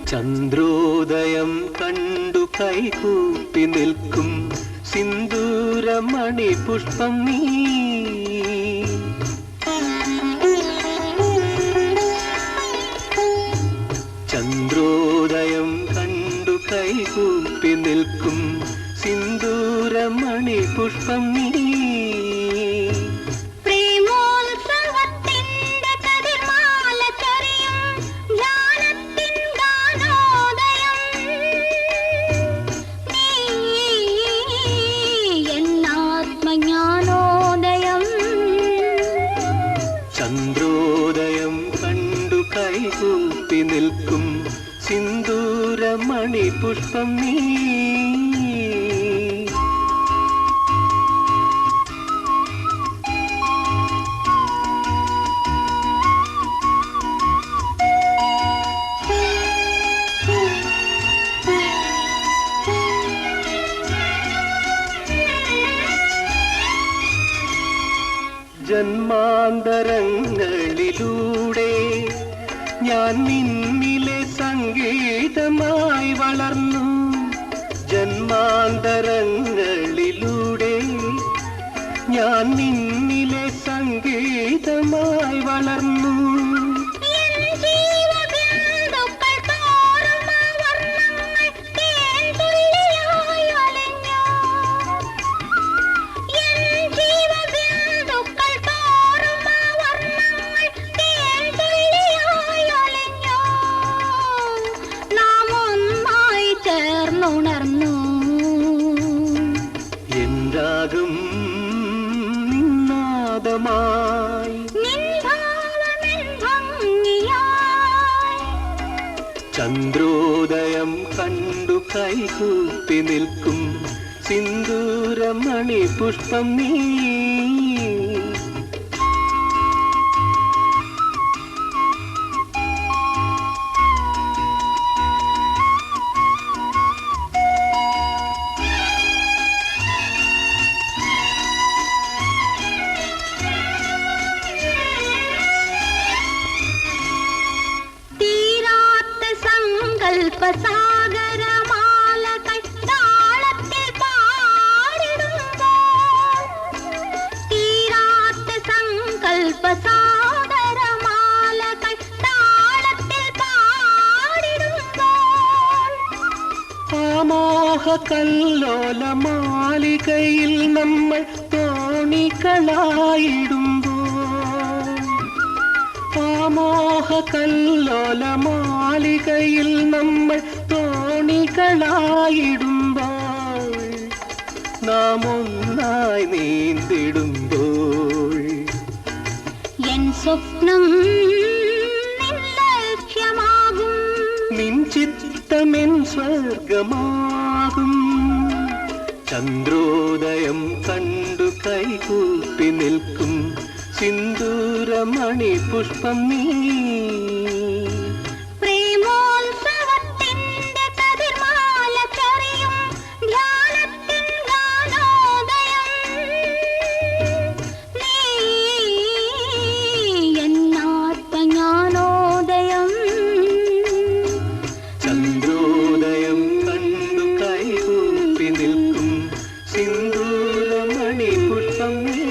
ചന്ദ്രോദയം കണ്ടു കൈകൂപ്പി നിൽക്കും സിന്ദൂരമണി പുഷ്പം നീ. ചന്ദ്രോദയം കണ്ടു കൈകൂപ്പി നിൽക്കും സിന്ദൂരമണി പുഷ്പം നീ. ചന്ദ്രോദയം കണ്ടു കൈകൂപ്പി നിൽക്കും സിന്ദൂരമണി പുഷ്പം നീ. ജന്മാന്തരങ്ങളിലൂടെ ഞാൻ നിന്നിലെ സംഗീതമായി വളർന്നു. ജന്മാന്തരങ്ങളിലൂടെ ഞാൻ നിന്നിലെ സംഗീതമായി വളർന്നു. രാഗം നിന്നാദമായി ചന്ദ്രോദയം കണ്ടു കൈകൂപ്പി നിൽക്കും സിന്ദൂരമണി പുഷ്പം നീ. സാഗരമാലകൾ താളത്തിൽ പാടിടുമ്പോൾ, തീരാത്ത സങ്കൽപ്പ സാഗരമാലകൾ താളത്തിൽ പാടിടുമ്പോൾ, ആമോഹ കല്ലോല മാലികയിൽ നമ്മൾ തോണികളായിടുമ്പോൾ, ആമോഹ കല്ലോല മാലികയിൽ നമ്മൾ തോണികളായിടുമ്പോൾ, നാം ഒന്നായി നീന്തിടുമ്പോൾ, എൻ സ്വപ്നം നിൻ ലക്ഷ്യമാകും, നിൻ ചിത്തമെൻ സ്വർഗമാകും. ചന്ദ്രോദയം കണ്ടു കൈകൂപ്പി നിൽക്കും സിന്ദൂരമണി പുഷ്പം നീ. പ്രേമോത്സവത്തിന്റെ കതിർമാല ചൊരിയും ധ്യാനത്തിൻ ഗാനോദയം നീ. എന്നാത്മജ്ഞാനോദയം. ചന്ദ്രോദയം കണ്ടു കൈകൂപ്പി നിൽക്കും സിന്ദൂരമണി പുഷ്പം നീ.